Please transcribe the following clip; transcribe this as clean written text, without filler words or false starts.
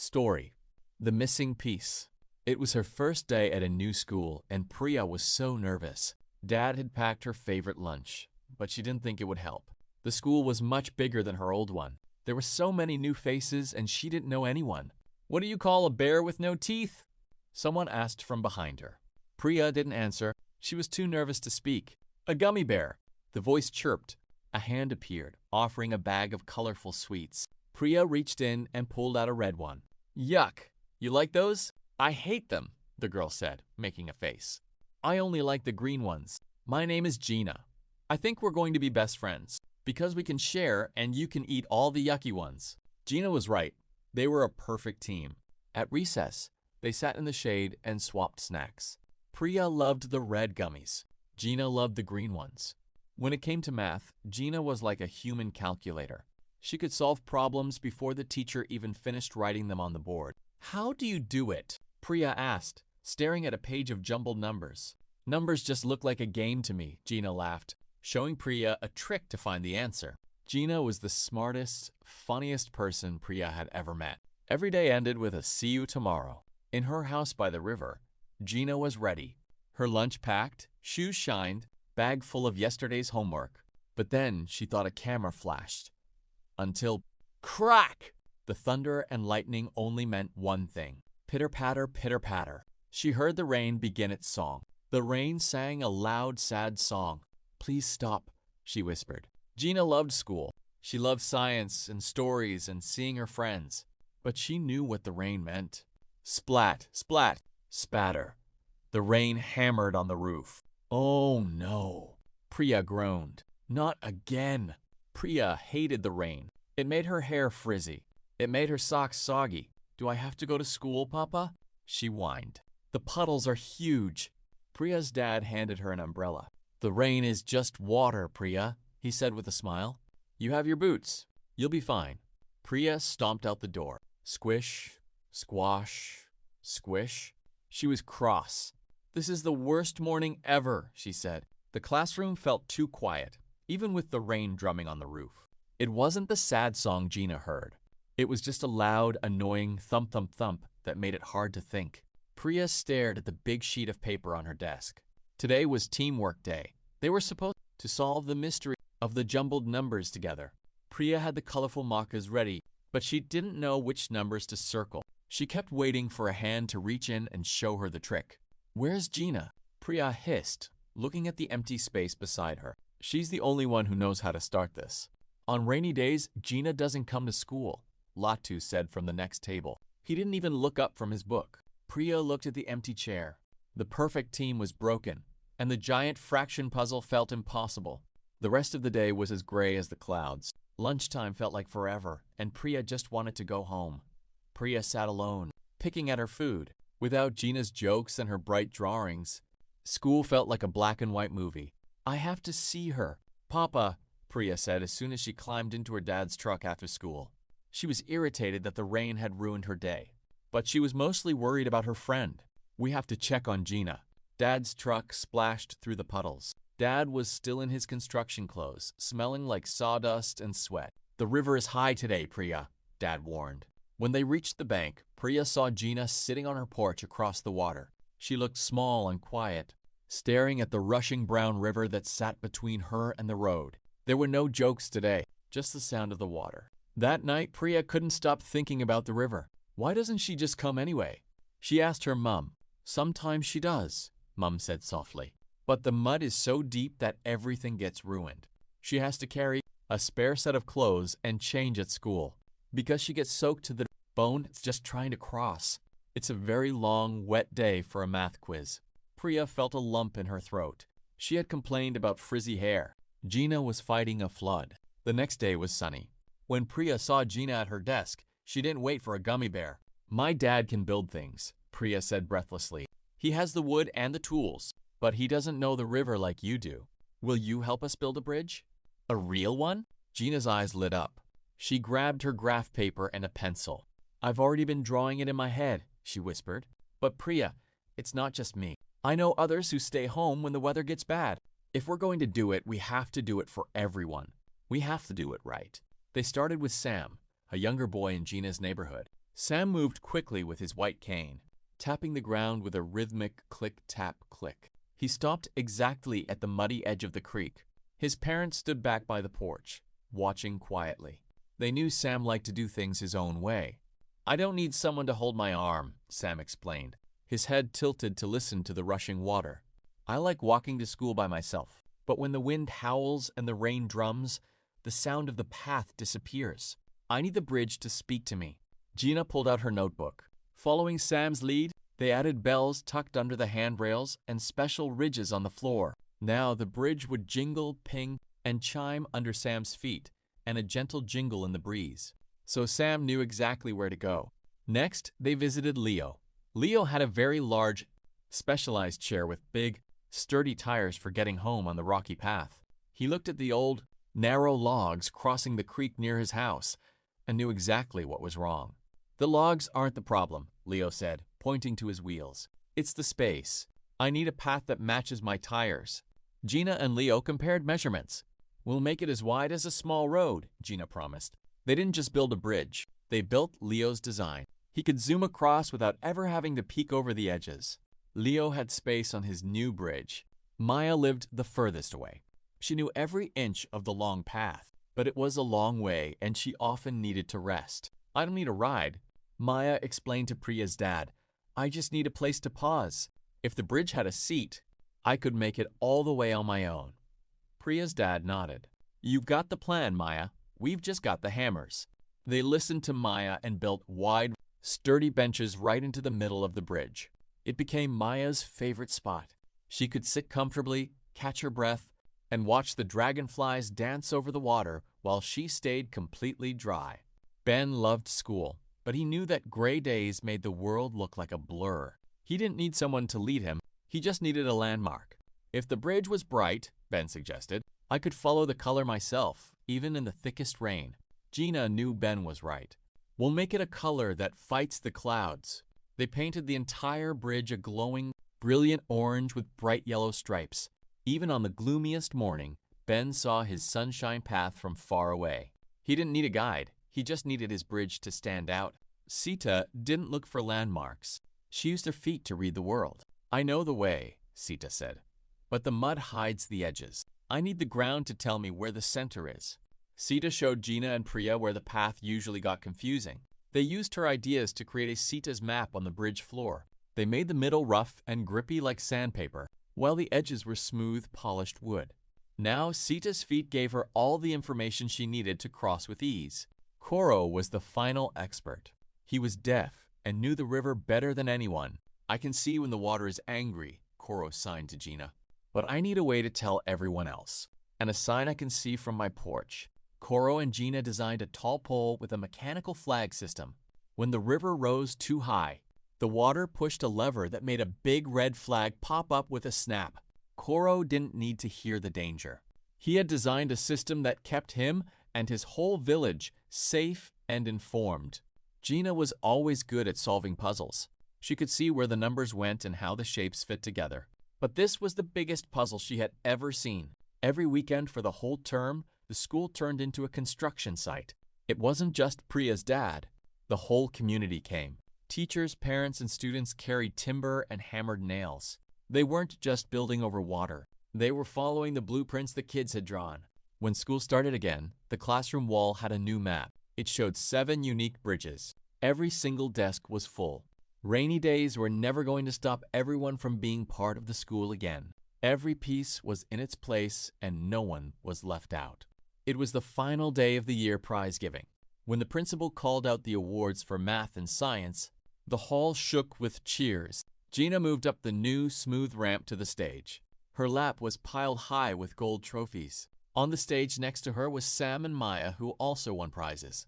Story: The Missing Piece. It was her first day at a new school, and Priya was so nervous. Dad had packed her favorite lunch, but she didn't think it would help. The school was much bigger than her old one. There were so many new faces, and she didn't know anyone. "What do you call a bear with no teeth?" someone asked from behind her. Priya didn't answer. She was too nervous to speak. "A gummy bear," the voice chirped. A hand appeared, offering a bag of colorful sweets. Priya reached in and pulled out a red one. "Yuck! You like those?" "I hate them," the girl said, making a face. "I only like the green ones. My name is Gina. I think we're going to be best friends, because we can share and you can eat all the yucky ones." Gina was right. They were a perfect team. At recess, they sat in the shade and swapped snacks. Priya loved the red gummies. Gina loved the green ones. When it came to math, Gina was like a human calculator. She could solve problems before the teacher even finished writing them on the board. "How do you do it?" Priya asked, staring at a page of jumbled numbers. "Numbers just look like a game to me," Gina laughed, showing Priya a trick to find the answer. Gina was the smartest, funniest person Priya had ever met. Every day ended with a "see you tomorrow." In her house by the river, Gina was ready. Her lunch packed, shoes shined, bag full of yesterday's homework. But then she thought a camera flashed. Until crack! The thunder and lightning only meant one thing. Pitter-patter, pitter-patter. She heard the rain begin its song. The rain sang a loud, sad song. "Please stop," she whispered. Gina loved school. She loved science and stories and seeing her friends. But she knew what the rain meant. Splat, splat, spatter. The rain hammered on the roof. "Oh no," Priya groaned. "Not again." Priya hated the rain. It made her hair frizzy. It made her socks soggy. "Do I have to go to school, Papa?" she whined. "The puddles are huge." Priya's dad handed her an umbrella. "The rain is just water, Priya," he said with a smile. "You have your boots. You'll be fine." Priya stomped out the door. Squish, squash, squish. She was cross. "This is the worst morning ever," she said. The classroom felt too quiet, even with the rain drumming on the roof. It wasn't the sad song Gina heard. It was just a loud, annoying thump-thump-thump that made it hard to think. Priya stared at the big sheet of paper on her desk. Today was teamwork day. They were supposed to solve the mystery of the jumbled numbers together. Priya had the colorful markers ready, but she didn't know which numbers to circle. She kept waiting for a hand to reach in and show her the trick. "Where's Gina?" Priya hissed, looking at the empty space beside her. "She's the only one who knows how to start this." "On rainy days, Gina doesn't come to school," Latu said from the next table. He didn't even look up from his book. Priya looked at the empty chair. The perfect team was broken, and the giant fraction puzzle felt impossible. The rest of the day was as gray as the clouds. Lunchtime felt like forever, and Priya just wanted to go home. Priya sat alone, picking at her food. Without Gina's jokes and her bright drawings, school felt like a black and white movie. "I have to see her." "Papa," Priya said as soon as she climbed into her dad's truck after school. She was irritated that the rain had ruined her day, but she was mostly worried about her friend. "We have to check on Gina." Dad's truck splashed through the puddles. Dad was still in his construction clothes, smelling like sawdust and sweat. "The river is high today, Priya," Dad warned. When they reached the bank, Priya saw Gina sitting on her porch across the water. She looked small and quiet, staring at the rushing brown river that sat between her and the road. There were no jokes today, just the sound of the water. That night, Priya couldn't stop thinking about the river. Why doesn't she just come anyway? She asked her mum. "Sometimes she does," Mum said softly. "But the mud is so deep that everything gets ruined. She has to carry a spare set of clothes and change at school. Because she gets soaked to the bone, it's just trying to cross. It's a very long, wet day for a math quiz." Priya felt a lump in her throat. She had complained about frizzy hair. Gina was fighting a flood. The next day was sunny. When Priya saw Gina at her desk, she didn't wait for a gummy bear. "My dad can build things," Priya said breathlessly. "He has the wood and the tools, but he doesn't know the river like you do. Will you help us build a bridge?" "A real one?" Gina's eyes lit up. She grabbed her graph paper and a pencil. "I've already been drawing it in my head," she whispered. "But Priya, it's not just me. I know others who stay home when the weather gets bad. If we're going to do it, we have to do it for everyone. We have to do it right." They started with Sam, a younger boy in Gina's neighborhood. Sam moved quickly with his white cane, tapping the ground with a rhythmic click-tap-click. He stopped exactly at the muddy edge of the creek. His parents stood back by the porch, watching quietly. They knew Sam liked to do things his own way. "I don't need someone to hold my arm," Sam explained, his head tilted to listen to the rushing water. "I like walking to school by myself, but when the wind howls and the rain drums, the sound of the path disappears. I need the bridge to speak to me." Gina pulled out her notebook. Following Sam's lead, they added bells tucked under the handrails and special ridges on the floor. Now the bridge would jingle, ping, and chime under Sam's feet, and a gentle jingle in the breeze. So Sam knew exactly where to go. Next, they visited Leo. Leo had a very large, specialized chair with big, sturdy tires for getting home on the rocky path. He looked at the old, narrow logs crossing the creek near his house and knew exactly what was wrong. "The logs aren't the problem," Leo said, pointing to his wheels. "It's the space. I need a path that matches my tires." Gina and Leo compared measurements. "We'll make it as wide as a small road," Gina promised. They didn't just build a bridge. They built Leo's design. He could zoom across without ever having to peek over the edges. Leo had space on his new bridge. Maya lived the furthest away. She knew every inch of the long path, but it was a long way and she often needed to rest. "I don't need a ride," Maya explained to Priya's dad. "I just need a place to pause. If the bridge had a seat, I could make it all the way on my own." Priya's dad nodded. "You've got the plan, Maya. We've just got the hammers." They listened to Maya and built wide, sturdy benches right into the middle of the bridge. It became Maya's favorite spot. She could sit comfortably, catch her breath, and watch the dragonflies dance over the water while she stayed completely dry. Ben loved school, but he knew that gray days made the world look like a blur. He didn't need someone to lead him. He just needed a landmark. "If the bridge was bright," Ben suggested, "I could follow the color myself, even in the thickest rain." Gina knew Ben was right. "We'll make it a color that fights the clouds." They painted the entire bridge a glowing, brilliant orange with bright yellow stripes. Even on the gloomiest morning, Ben saw his sunshine path from far away. He didn't need a guide. He just needed his bridge to stand out. Sita didn't look for landmarks. She used her feet to read the world. "I know the way," Sita said, "but the mud hides the edges. I need the ground to tell me where the center is." Sita showed Gina and Priya where the path usually got confusing. They used her ideas to create a Sita's map on the bridge floor. They made the middle rough and grippy like sandpaper, while the edges were smooth, polished wood. Now Sita's feet gave her all the information she needed to cross with ease. Koro was the final expert. He was deaf and knew the river better than anyone. "I can see when the water is angry," Koro signed to Gina. "But I need a way to tell everyone else, and a sign I can see from my porch." Koro and Gina designed a tall pole with a mechanical flag system. When the river rose too high, the water pushed a lever that made a big red flag pop up with a snap. Koro didn't need to hear the danger. He had designed a system that kept him and his whole village safe and informed. Gina was always good at solving puzzles. She could see where the numbers went and how the shapes fit together. But this was the biggest puzzle she had ever seen. Every weekend for the whole term, the school turned into a construction site. It wasn't just Priya's dad. The whole community came. Teachers, parents, and students carried timber and hammered nails. They weren't just building over water. They were following the blueprints the kids had drawn. When school started again, the classroom wall had a new map. It showed 7 unique bridges. Every single desk was full. Rainy days were never going to stop everyone from being part of the school again. Every piece was in its place and no one was left out. It was the final day of the year prize giving. When the principal called out the awards for math and science, the hall shook with cheers. Gina moved up the new, smooth ramp to the stage. Her lap was piled high with gold trophies. On the stage next to her was Sam and Maya, who also won prizes.